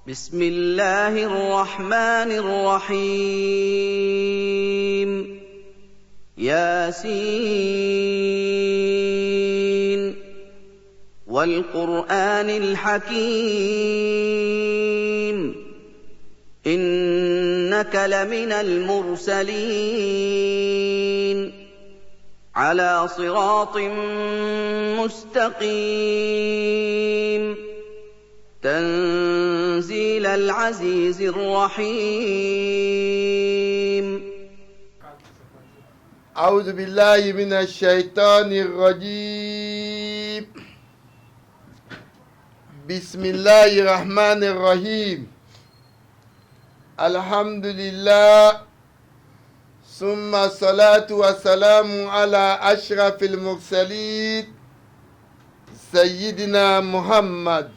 بسم الله الرحمن الرحيم ياسين والقرآن الحكيم إنك لمن المرسلين على صراط مستقيم تنزيل العزيز الرحيم أعوذ بالله من الشيطان الرجيم بسم الله الرحمن الرحيم الحمد لله ثم الصلاة والسلام على أشرف المرسلين سيدنا محمد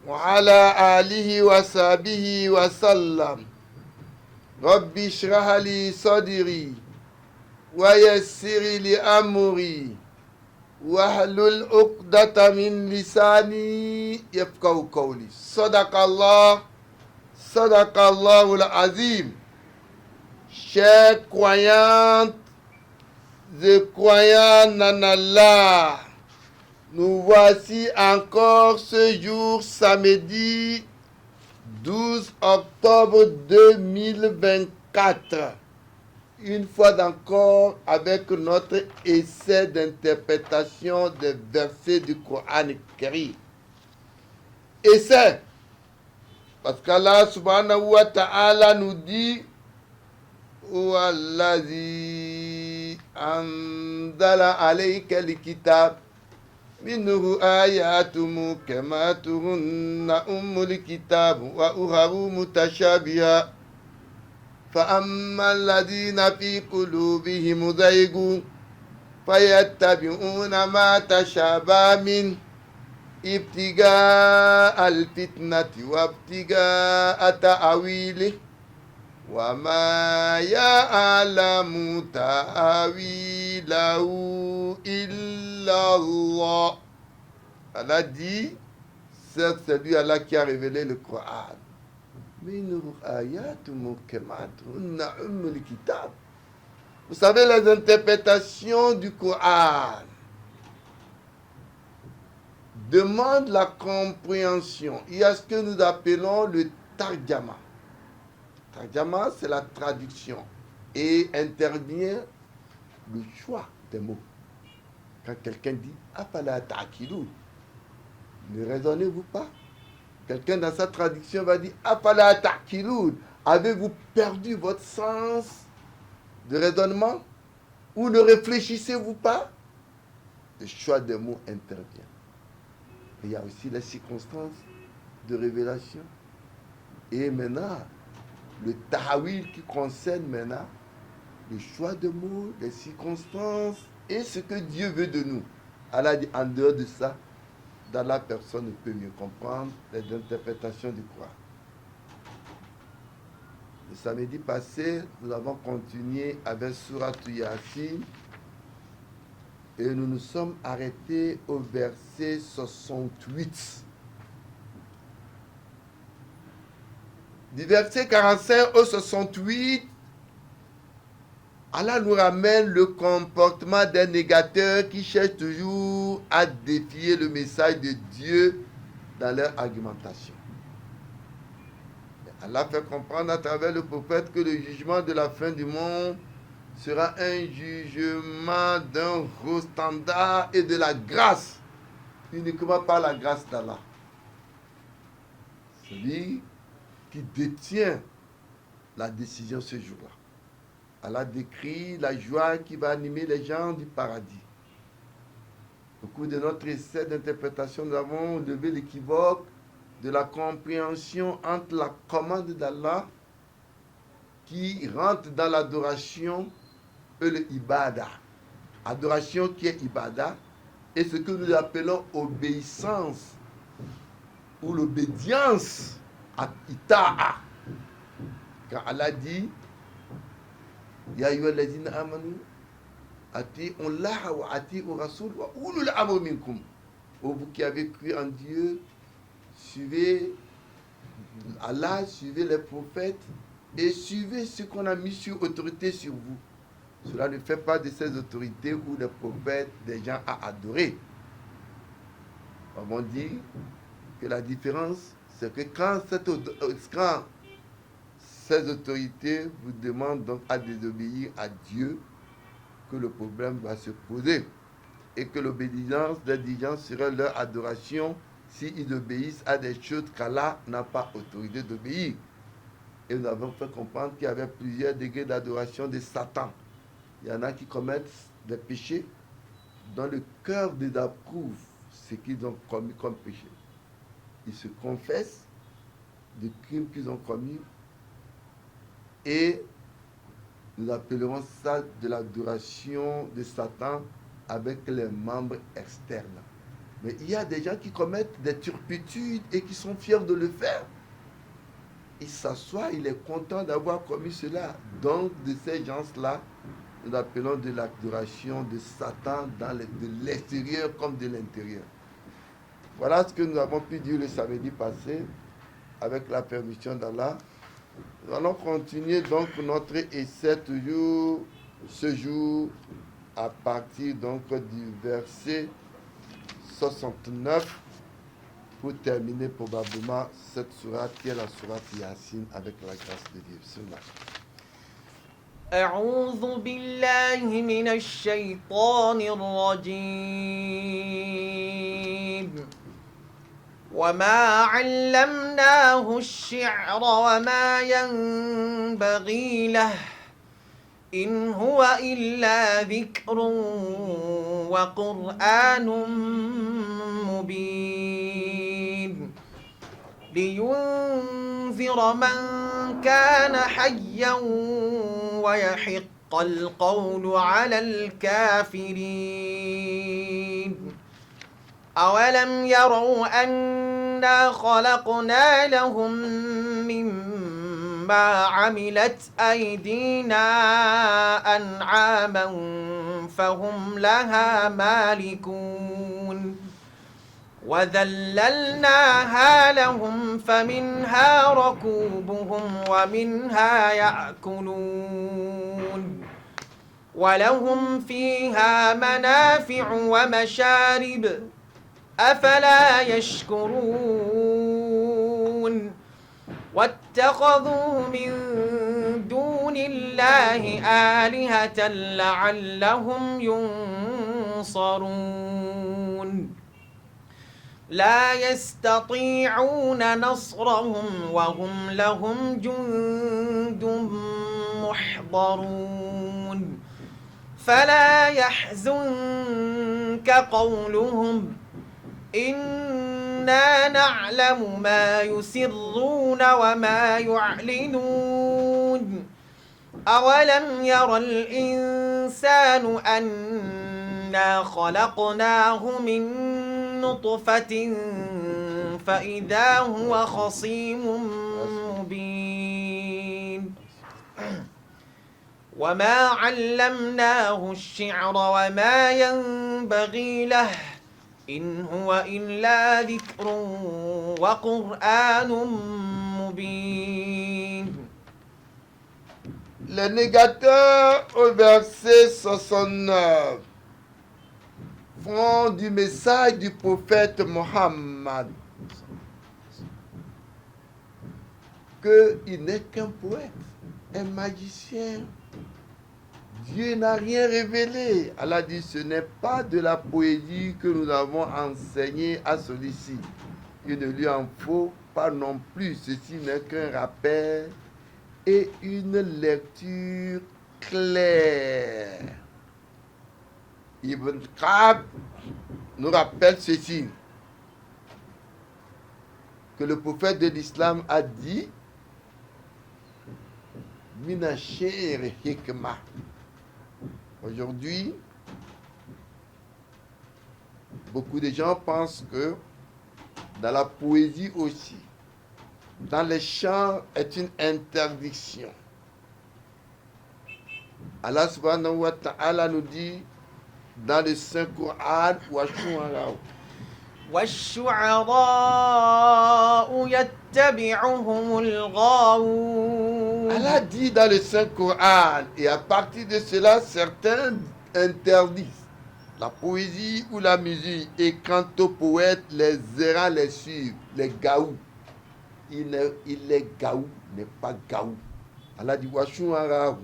وعلى آله وصحبه وسلم رب اشرح لي صدري ويسر لي أمري واحلل عقدة من لساني يفقهوا قولي صدق الله العظيم. Chers croyantes et croyants en Allah, nous voici encore ce jour samedi 12 octobre 2024. Une fois encore avec notre essai d'interprétation des versets du Coran Karim. Essai, parce qu'Allah subhanahu wa ta'ala nous dit Wallazi anzala alayka al-kitab minhu ayatun muhkamatun ummul kitab wa ukharu mutashabiha فأما الذين في قلوبهم زيغ فيتبعون ما تشابه منه ابتغاء الفتنة وابتغاء تأويله وما يعلم تأويله إلا الله. Allah dit, c'est lui Allah qui a révélé le Coran. Vous savez, les interprétations du Coran demandent la compréhension. Il y a ce que nous appelons le tarjama. Tarjama, c'est la traduction. Et intervient le choix des mots. Quand quelqu'un dit « Afala ta'kilun », ne raisonnez-vous pas? Quelqu'un dans sa traduction va dire « Afala ta'kilun », avez-vous perdu votre sens de raisonnement? Ou ne réfléchissez-vous pas? Le choix des mots intervient. Et il y a aussi les circonstances de révélation. Et maintenant, le tahawil qui concerne maintenant le choix de mots, les circonstances et ce que Dieu veut de nous. Allah dit en dehors de ça, dans la personne ne peut mieux comprendre les interprétations du Coran. Le samedi passé, nous avons continué avec Surat Yasin et nous nous sommes arrêtés au verset 68. Du verset 45 au 68, Allah nous ramène le comportement des négateurs qui cherchent toujours à défier le message de Dieu dans leur argumentation. Allah fait comprendre à travers le prophète que le jugement de la fin du monde sera un jugement d'un haut standard et de la grâce, uniquement par la grâce d'Allah. Celui qui détient la décision ce jour-là. Allah décrit la joie qui va animer les gens du paradis. Au cours de notre essai d'interprétation, nous avons levé l'équivoque de la compréhension entre la commande d'Allah qui rentre dans l'adoration et le ibada. Adoration qui est ibada et ce que nous appelons obéissance ou l'obédience à ita'a. Quand Allah dit Ya ayyuhallazina amanu ati'u Allah wa ati'u Rasul wa ulul amri minkum. Ô vous qui avez cru en Dieu, suivez Allah, suivez les prophètes et suivez ce qu'on a mis sur autorité sur vous. Cela ne fait pas de ces autorités ou des prophètes des gens à adorer. On dit que la différence, c'est que quand ces autorités vous demandent donc à désobéir à Dieu, que le problème va se poser. Et que l'obéissance des gens serait leur adoration s'ils obéissent à des choses qu'Allah n'a pas autorisé d'obéir. Et nous avons fait comprendre qu'il y avait plusieurs degrés d'adoration de Satan. Il y en a qui commettent des péchés dont le cœur désapprouve ce qu'ils ont commis comme péché. Ils se confessent des crimes qu'ils ont commis et nous appellerons ça de l'adoration de Satan avec les membres externes. Mais il y a des gens qui commettent des turpitudes et qui sont fiers de le faire. Il s'assoit, il est content d'avoir commis cela. Donc, de ces gens-là, nous appelons de l'adoration de Satan de l'extérieur comme de l'intérieur. Voilà ce que nous avons pu dire le samedi passé, avec la permission d'Allah. Nous allons continuer donc notre essai toujours ce jour à partir donc du verset 69 pour terminer probablement cette sourate qui est la sourate Yassine avec la grâce de Dieu. أعوذ بالله من الشيطان الرجيم وما علمناه الشعر وما ينبغي له إن هو إلا ذكر وقرآن مبين لينذر من كان حيا ويحق القول على الكافرين أولم يروا أنا خلقنا لهم مما عملت أيدينا أنعاما فهم لها مالكون وذللناها لهم فمنها ركوبهم ومنها يأكلون ولهم فيها منافع ومشارب أفلا يشكرون واتخذوا من دون الله آلهة لعلهم ينصرون لا يستطيعون نصرهم وهم لهم جند محضرون فلا يحزنك قولهم إنا نعلم ما يسرون وما يعلنون أولم ير الإنسان أنا خلقناه من نطفة فإذا هو خصيم مبين وما علمناه الشعر وما ينبغي له إن هو إلا ذكر وقرآن مبين. Les négateurs au verset 69 font du message du prophète Mohammed qu'il n'est qu'un poète, un magicien. Dieu n'a rien révélé. Allah dit, ce n'est pas de la poésie que nous avons enseigné à celui-ci. Il ne lui en faut pas non plus. Ceci n'est qu'un rappel et une lecture claire. Ibn Ka'b nous rappelle ceci, que le prophète de l'islam a dit Mina shi'r hikmah. Aujourd'hui, beaucoup de gens pensent que dans la poésie aussi, dans les chants est une interdiction. Allah subhanahu wa ta'ala nous dit dans le Saint Coran, والشعراء يتبعهم الغاوون. Allah dit dans le Saint-Coran, et à partir de cela, certains interdisent la poésie ou la musique, et quant aux poètes, les errants les suivent, les gaou. Il est gaou, n'est pas gaou. Allah dit Wachou Araou.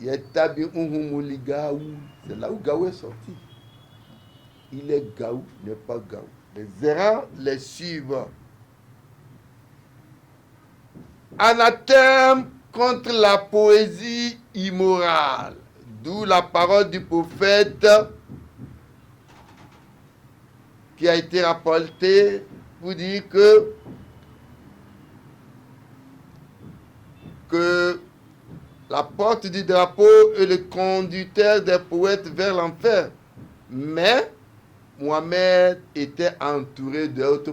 Yetabi Unhumuli gaou. C'est là où gaou est sorti. Il est gaou, n'est pas gaou. Les errants les suivent. Anathème contre la poésie immorale. D'où la parole du prophète qui a été rapportée pour dire que la porte du drapeau est le conducteur des poètes vers l'enfer. Mais Mohammed était entouré d'autres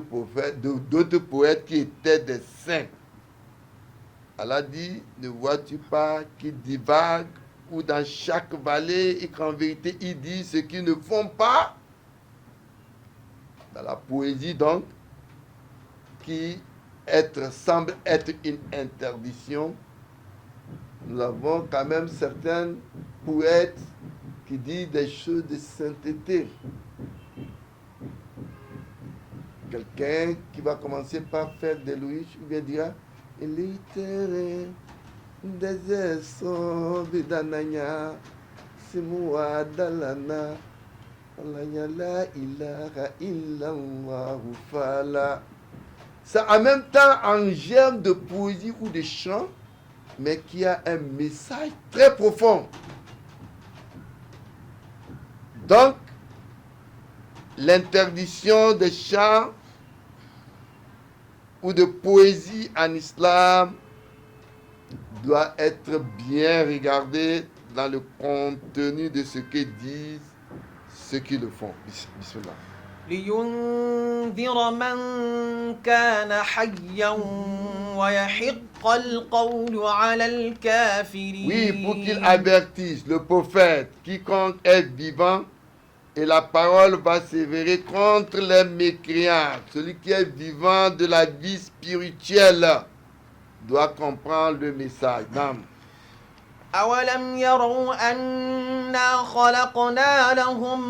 poètes qui étaient des saints. Allah dit, ne vois-tu pas qu'ils divaguent ou dans chaque vallée et qu'en vérité ils disent ce qu'ils ne font pas? Dans la poésie donc, qui semble être une interdiction, nous avons quand même certains poètes qui disent des choses de sainteté. Quelqu'un qui va commencer par faire des louanges, ou bien dira Elitere dezeso bidananya simua dalana alanya la ilaha illallah fala. C'est en même temps un germe de poésie ou de chant, mais qui a un message très profond. Donc, l'interdiction des chants ou de poésie en islam doit être bien regardée dans le contenu de ce que disent ceux qui le font. Bismillah. لينذر من كان حيا ويحق القول على الكافرين. Oui, pour qu'il avertisse le prophète, quiconque est vivant, et la parole va s'évérer contre les mécréants. Celui qui est vivant de la vie spirituelle doit comprendre le message. Non. أولم يروا أنا خلقنا لهم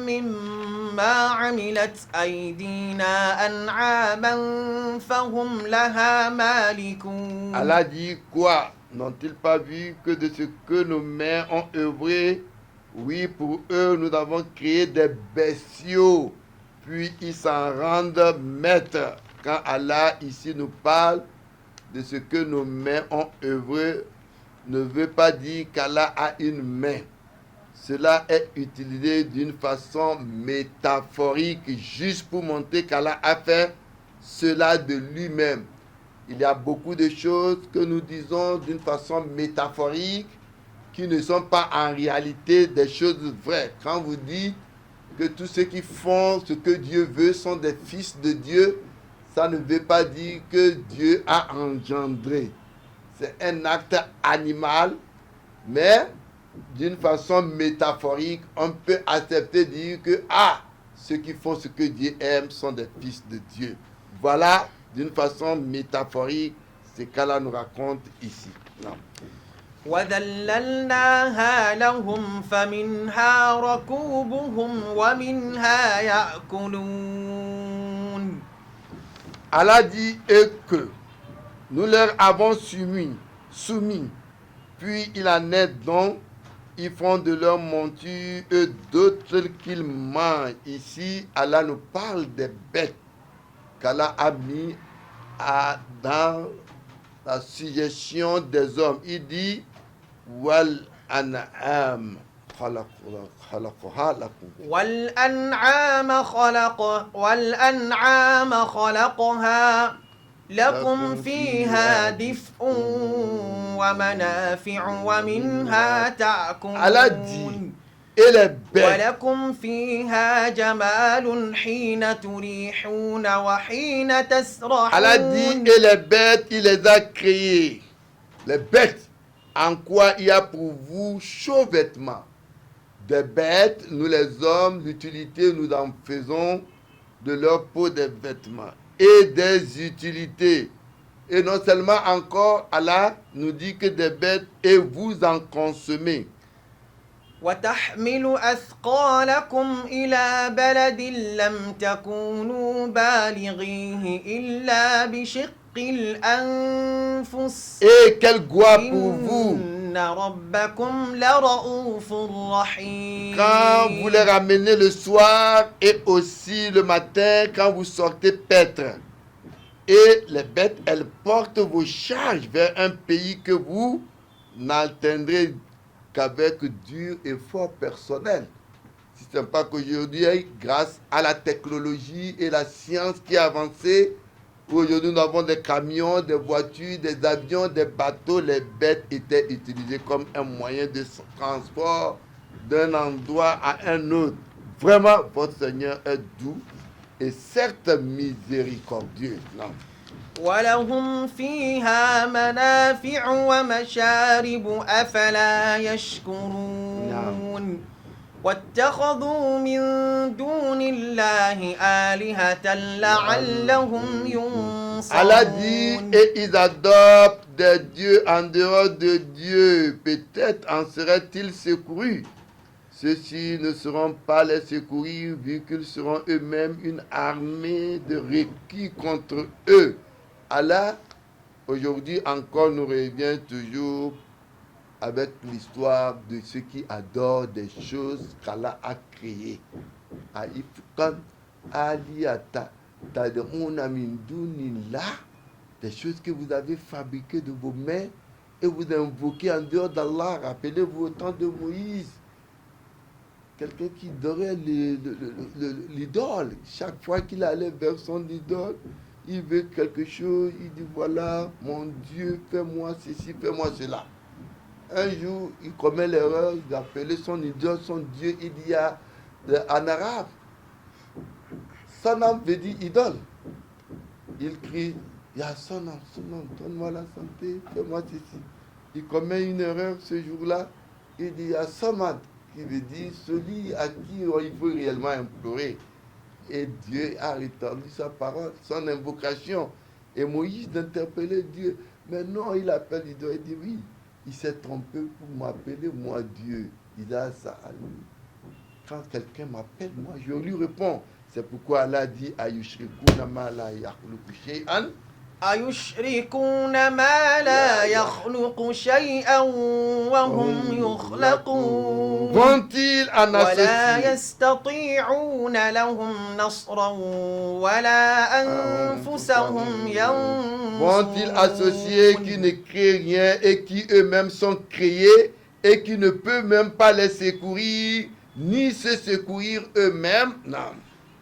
مما عملت أيدينا أنعاما فهم لها مالكون. Allah dit quoi? N'ont-ils pas vu que de ce que nos mains ont œuvré, oui, pour eux, nous avons créé des bestiaux, puis ils s'en rendent maîtres. Quand Allah ici nous parle de ce que nos mains ont œuvré, ne veut pas dire qu'Allah a une main. Cela est utilisé d'une façon métaphorique, juste pour montrer qu'Allah a fait cela de lui-même. Il y a beaucoup de choses que nous disons d'une façon métaphorique qui ne sont pas en réalité des choses vraies. Quand vous dites que tous ceux qui font ce que Dieu veut sont des fils de Dieu, ça ne veut pas dire que Dieu a engendré. C'est un acte animal, mais d'une façon métaphorique, on peut accepter de dire que ceux qui font ce que Dieu aime sont des fils de Dieu. Voilà, d'une façon métaphorique, ce qu'Allah nous raconte ici. Non. وذللناها لهم فمنها ركوبهم ومنها يأكلون. Allah dit que nous leur avons soumis, puis il en est donc, ils font de leur monture et d'autres qu'ils mangent. Ici, Allah nous parle des bêtes qu'Allah a mis dans la suggestion des hommes. Il dit wal an'am خلقها لكم والأنعام خلقها لكم فيها دفء ومنافع ومنها تأكلون ولكم فيها جمال حين تريحون وحين تسرحون. Allah dit, et les bêtes, il les a créées. Les bêtes, en quoi il y a pour vous chaud vêtement. Des bêtes, nous les hommes, l'utilité, nous en faisons de leur peau des vêtements et des utilités. Et non seulement encore, Allah nous dit que des bêtes et vous en consommez. وتحمل أثقالكم إلى بلد لم تكونوا بالغيه إلا بشق الأنفس Et quelle gloire pour vous إن ربكم لرؤوف رحيم. quand vous les ramenez le soir et aussi le matin quand vous sortez paître. Et les bêtes, elles portent vos charges vers un pays que vous n'atteindrez qu'avec dur effort personnel. Si ce n'est pas qu'aujourd'hui, grâce à la technologie et la science qui a avancé, aujourd'hui nous avons des camions, des voitures, des avions, des bateaux. Les bêtes étaient utilisées comme un moyen de transport d'un endroit à un autre. Vraiment, votre Seigneur est doux et certes miséricordieux. Non. ولهم فيها منافع ومشارب أفلا يشكرون. واتخذوا من دون الله آلهة لعلهم ينصرون. Allah dit, et ils adoptent des dieux en dehors de Dieu. Peut-être en seraient-ils secourus. Ceux-ci ne seront pas les secourir vu qu'ils seront eux-mêmes une armée de requis contre eux. Allah, aujourd'hui encore, nous revient toujours avec l'histoire de ceux qui adorent des choses qu'Allah a créées. Des choses que vous avez fabriquées de vos mains et vous invoquez en dehors d'Allah. Rappelez-vous au temps de Moïse. Quelqu'un qui adorait l'idole. Chaque fois qu'il allait vers son idole, il veut quelque chose, il dit voilà, mon Dieu, fais-moi ceci, fais-moi cela. Un jour, il commet l'erreur d'appeler son idole, son Dieu, il dit en arabe. Sonam veut dire idole. Il crie, ya Sonam, donne-moi la santé, fais-moi ceci. Il commet une erreur ce jour-là, il dit ya Samad, qui veut dire celui à qui il faut réellement implorer. Et Dieu a rétabli sa parole, son invocation. Et Moïse d'interpeller Dieu. Mais non, il appelle Dieu. Il dit oui, il s'est trompé pour m'appeler moi Dieu. Il a ça à lui. Quand quelqu'un m'appelle, moi je lui réponds. C'est pourquoi Allah dit Ayushrikuna ma la yakhluqu shay'an. أيشركون ما لا يخلق شيئا وهم يخلقون. Vont-ils en ولا associer يستطيعون لهم نصرا ولا أنفسهم ينصرون. Vont-ils associer qui ne créent rien et qui eux-mêmes sont créés et qui ne peuvent même pas les secourir ni se secourir eux-mêmes? Non.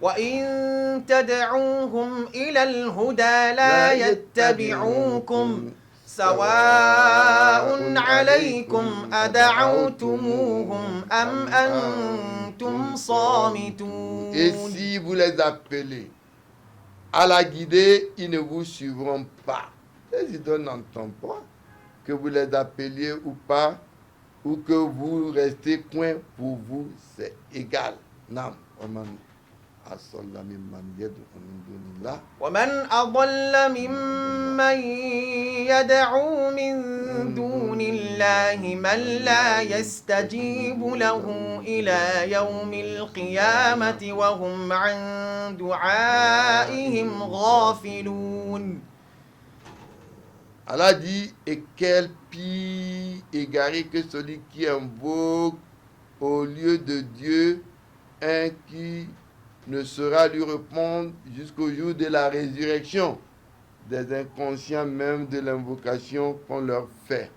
وإن تدعوهم إلى الهدى لا يتبعوكم سواء عليكم أدعوتموهم أم أنتم صامتون. Et si vous les appelez à la guider, ils ne vous suivront pas. Les idoles n'entendent pas que vous les appeliez ou pas, ou que vous restez coin, pour vous, c'est égal. Non. ومن أضل ممن يدعو من دون الله من لا يستجيب له إلى يوم القيامة وهم عن دعائهم غافلون. Allah dit, et quel pire égaré que celui qui invoque au lieu de Dieu un qui ne saura lui répondre jusqu'au jour de la résurrection, des inconscients même de l'invocation qu'on leur fait,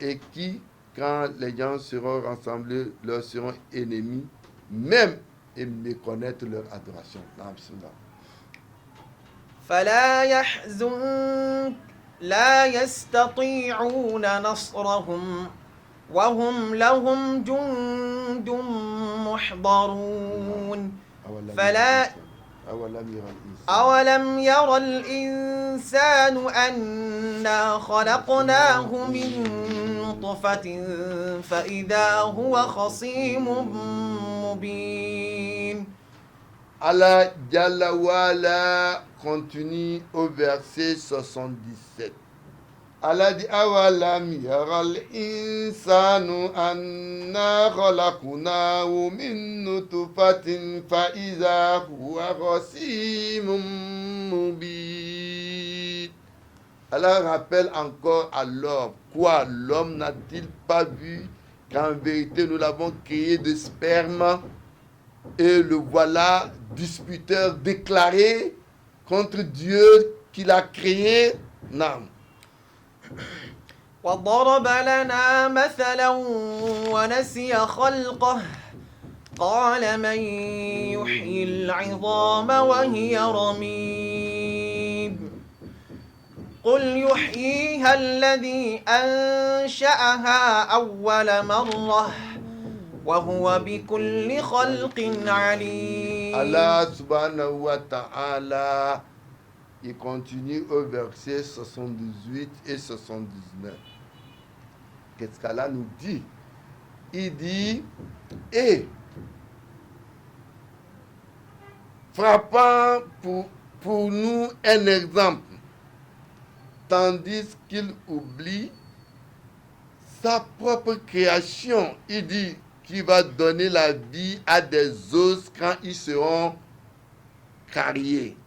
et qui, quand les gens seront rassemblés, leur seront ennemis, même et méconnaître leur adoration. فلا يحزنك لا يستطيعون نصرهم وهم لهم جند محضرون. فلا أولم يرى الإنسان أنا خلقناه من نطفة فإذا هو خصيم مبين. Allah Jalla wa'ala continue au verset 77. Allah dit awalam yaral insanu anna khalaqnahu min nutfatin fa iza huwa khasimun mubin. Allah rappelle encore à l'homme. Quoi, l'homme n'a-t-il pas vu qu'en vérité nous l'avons créé de sperme et le voilà disputeur déclaré contre Dieu qui l'a créé? Non. وضرب لنا مثلا ونسي خلقه قال من يحيي العظام وهي رميم قل يحييها الذي أنشأها أول مرة وهو بكل خلق عليم. Allah subhanahu wa ta'ala, il continue au verset 78 et 79. Qu'est-ce qu'Allah nous dit? Il dit, et frappant pour nous un exemple, tandis qu'il oublie sa propre création. Il dit qu'il va donner la vie à des os quand ils seront carriés.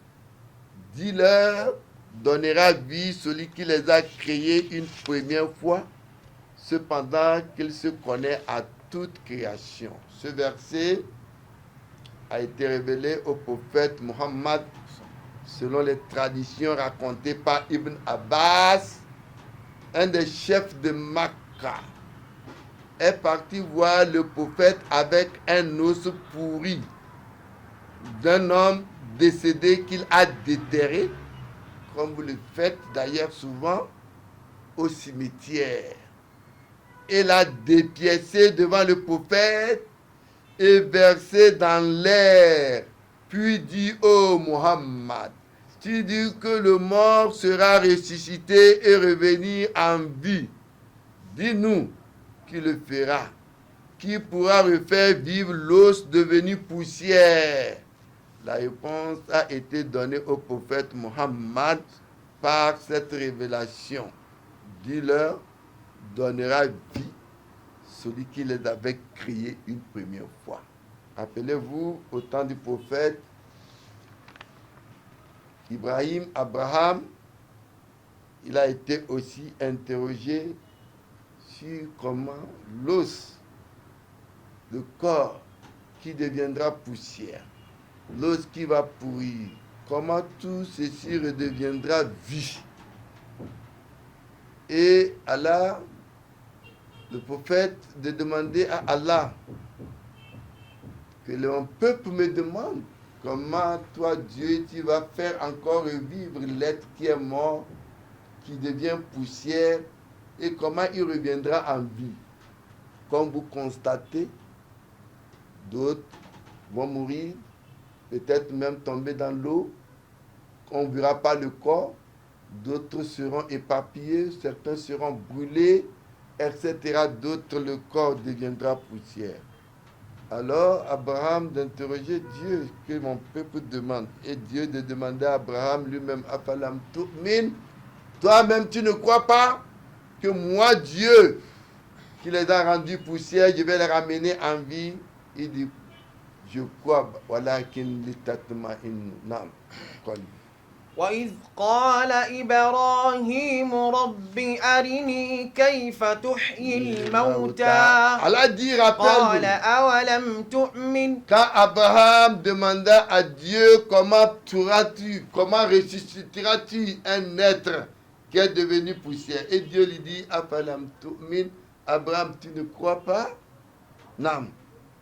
Dis-leur, donnera vie celui qui les a créés une première fois, cependant qu'il se connaît à toute création. Ce verset a été révélé au prophète Muhammad selon les traditions racontées par Ibn Abbas, un des chefs de Makka, est parti voir le prophète avec un os pourri d'un homme décédé qu'il a déterré, comme vous le faites d'ailleurs souvent au cimetière. Et l'a dépiécé devant le prophète et versé dans l'air. Puis dit, ô Muhammad, tu dis que le mort sera ressuscité et revenir en vie. Dis-nous qui le fera, qui pourra refaire vivre l'os devenu poussière. La réponse a été donnée au prophète Muhammad par cette révélation. Dis-leur, donnera vie celui qui les avait créés une première fois. Rappelez-vous, au temps du prophète Abraham, il a été aussi interrogé sur comment l'os, le corps qui deviendra poussière, l'os qui va pourrir, comment tout ceci redeviendra vie. Et Allah, le prophète, de demander à Allah que le peuple me demande comment toi, Dieu, tu vas faire encore revivre l'être qui est mort, qui devient poussière, et comment il reviendra en vie. Comme vous constatez, d'autres vont mourir, peut-être même tomber dans l'eau, on ne verra pas le corps, d'autres seront éparpillés, certains seront brûlés, etc. D'autres, le corps deviendra poussière. Alors, Abraham d'interroger Dieu, que mon peuple demande. Et Dieu de demander à Abraham lui-même, Afalam tu'min, toi-même tu ne crois pas que moi, Dieu, qui les a rendus poussière, je vais les ramener en vie. Il dit, je crois, voilà qu'il nam. وإذ قال إبراهيم رب أرني كيف تحيي الموتى Allah dit, قال rappelle, أولم تؤمن quand Abraham demanda à Dieu comment ressusciteras-tu un être qui est devenu poussière, et Dieu lui dit, Afalam tu'min, Abraham, tu ne crois pas? Non.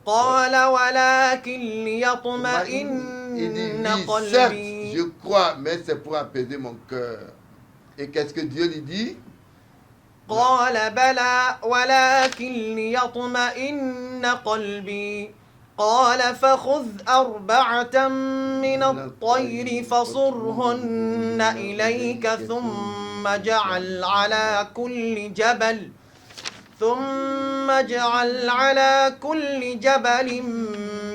قال ولكن Il dit, ليطمئن oui, certes, قلبي je crois, mais c'est pour apaiser mon cœur. Et qu'est-ce que Dieu lui dit? قال بلى ولكن ليطمئن قلبي قال فخذ أربعة من الطير فصرهن إليك ثم اجعل على كل جبل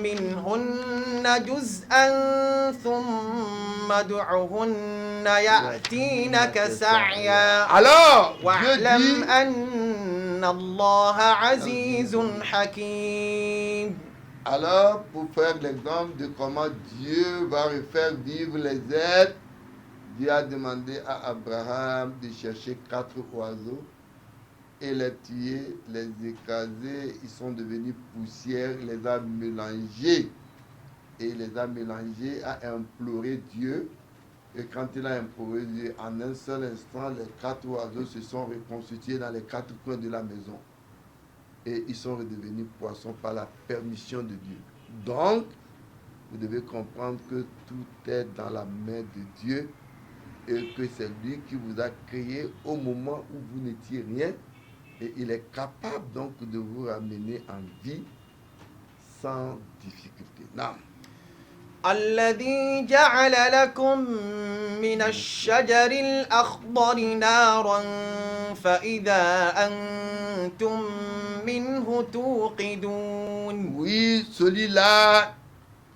منهن منهن جزءا ثم ادعهن يأتينك سعيا Alors, Dieu واعلم dit, أن الله عزيز حكيم. alors pour faire l'exemple de comment Dieu va refaire vivre les êtres, Dieu a demandé à Abraham de chercher 4 oiseaux et les tuer, les écraser, ils sont devenus poussière, il les a mélangés. Et il les a mélangés, a imploré Dieu. Et quand il a imploré Dieu, en un seul instant, les 4 oiseaux se sont reconstitués dans les 4 coins de la maison. Et ils sont redevenus poissons par la permission de Dieu. Donc, vous devez comprendre que tout est dans la main de Dieu et que c'est lui qui vous a créé au moment où vous n'étiez rien. Et il est capable donc de vous ramener en vie sans difficulté. Non. الذي جعل لكم من الشجر الأخضر نارا فإذا أنتم منه توقدون. Oui, celui-là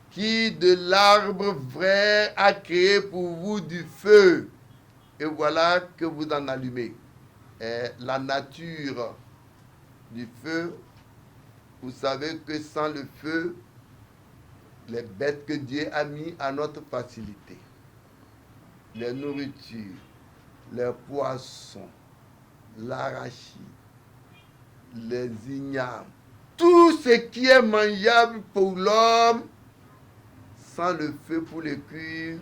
qui de l'arbre vrai a créé pour vous du feu. Et voilà que vous en allumez. Et la nature du feu, vous savez que sans le feu, les bêtes que Dieu a mis à notre facilité, les nourritures, les poissons, l'arachide, les ignames, tout ce qui est mangeable pour l'homme, sans le feu pour les cuire,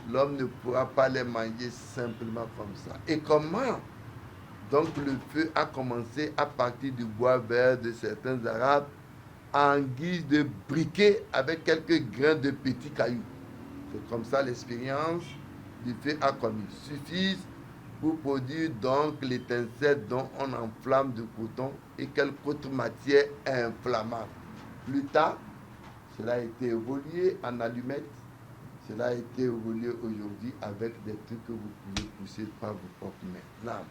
l'homme ne pourra pas les manger simplement comme ça. Et comment? Donc le feu a commencé à partir du bois vert de certains Arabes en guise de briquet avec quelques grains de petits cailloux. C'est comme ça l'expérience du feu a commis. Suffise pour produire donc l'étincelle dont on enflamme du coton et quelque autre matière inflammable. Plus tard, cela a été évolué en allumettes. Cela a été évolué aujourd'hui avec des trucs que vous pouvez pousser par vos propres mains. Non.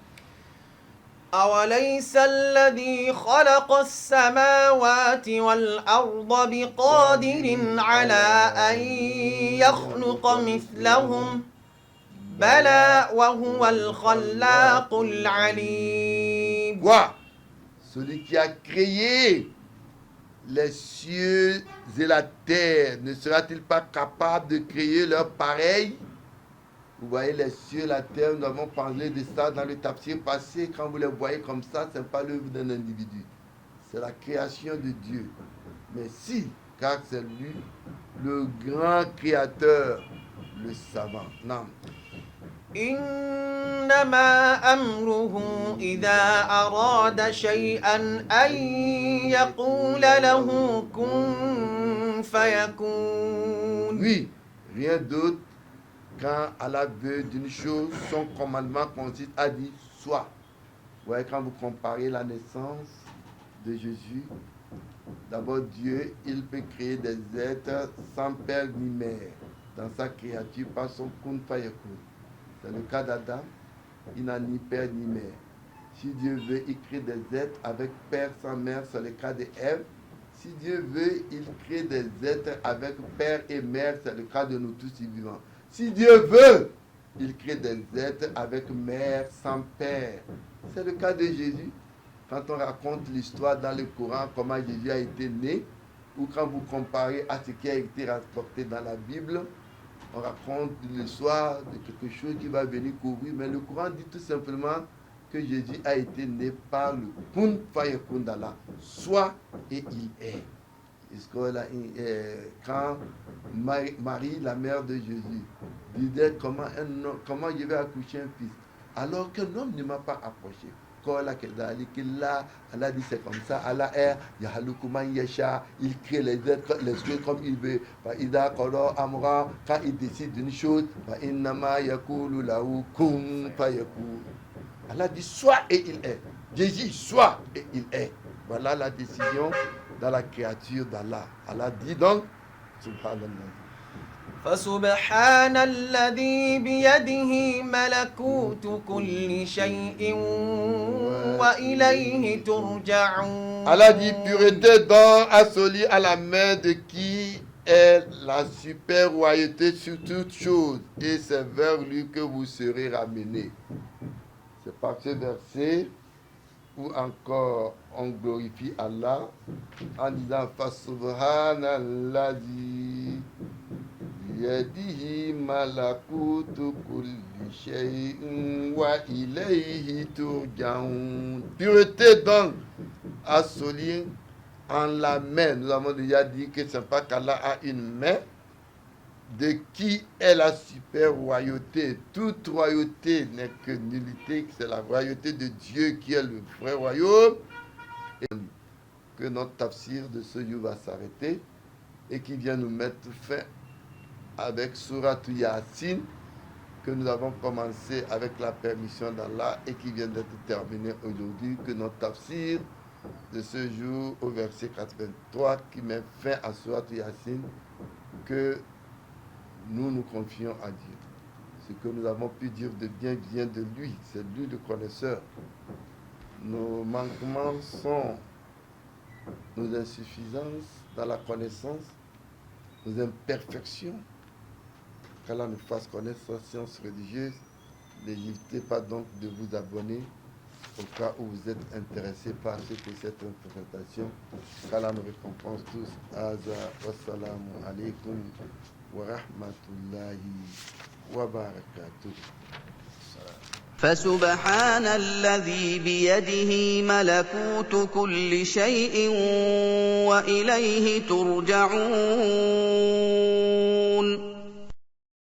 أوليس الذي خلق السماوات والأرض بقادر على أن يخلق مثلهم بلى وهو الخلاق العليم. Quoi? Celui qui a créé les cieux et la terre, ne sera-t-il pas capable de créer leur pareil? Vous voyez les cieux, la terre, nous avons parlé de ça dans le tafsir passé. Quand vous les voyez comme ça, ce n'est pas l'œuvre d'un individu. C'est la création de Dieu. Mais si, car c'est lui, le grand créateur, le savant. Non. إنما أمره إذا أراد شيئا أن يقول له كن فيكون. Oui, rien d'autre. Quand Allah veut d'une chose, son commandement consiste à dire soit. Vous voyez, quand vous comparez la naissance de Jésus, d'abord Dieu, il peut créer des êtres sans père ni mère dans sa créature par son kun fayakun. C'est le cas d'Adam, il n'a ni père ni mère. Si Dieu veut, il crée des êtres avec père sans mère, c'est le cas d'Ève. Si Dieu veut, il crée des êtres avec père et mère, c'est le cas de nous tous vivants. Si Dieu veut, il crée des êtres avec mère sans père. C'est le cas de Jésus. Quand on raconte l'histoire dans le Coran, comment Jésus a été né, ou quand vous comparez à ce qui a été rapporté dans la Bible, on raconte l'histoire de quelque chose qui va venir couvrir. Mais le Coran dit tout simplement que Jésus a été né par le Kun Fayakun d'Allah. Soit et il est. Quand Marie, la mère de Jésus, disait comment je vais accoucher un fils, alors qu'un homme ne m'a pas approché. Allah dit c'est comme ça, Allah est il crée les choses comme il veut. Quand il décide d'une chose, Allah dit soit et il est. Jésus soit et il est. Voilà la décision dans la créature d'Allah. Allah dit donc, subhanallah. فسبحان الذي بيده ملكوت كل شيء وإليه ترجعون. Allah dit pureté donc à celui à la main de qui est la super royauté sur toute chose, et c'est vers lui que vous serez ramenés. C'est par ce verset où encore on glorifie Allah en disant Fasubhanallazi biyadihi malakutu kulli shay'in wa ilayhi turja'un. Pureté donc à souligner en la main. Nous avons déjà dit que ce n'est pas qu'Allah a une main, de qui est la super royauté. Toute royauté n'est que nullité, c'est la royauté de Dieu qui est le vrai royaume. Et que notre tafsir de ce jour va s'arrêter et qui vient nous mettre fin avec Surat Yasin, que nous avons commencé avec la permission d'Allah et qui vient d'être terminé aujourd'hui, que notre tafsir de ce jour au verset 83 qui met fin à Surat Yasin, que nous nous confions à Dieu. Ce que nous avons pu dire de bien vient de lui, c'est lui le connaisseur. Nos manquements sont nos insuffisances dans la connaissance, nos imperfections. Qu'Allah nous fasse connaître sa science religieuse. N'hésitez pas donc de vous abonner au cas où vous êtes intéressé par ce que cette interprétation. Qu'Allah nous récompense tous. Aza wassalamu alaikum wa rahmatullahi wa barakatuh. فسبحان الذي بيده ملكوت كل شيء وإليه ترجعون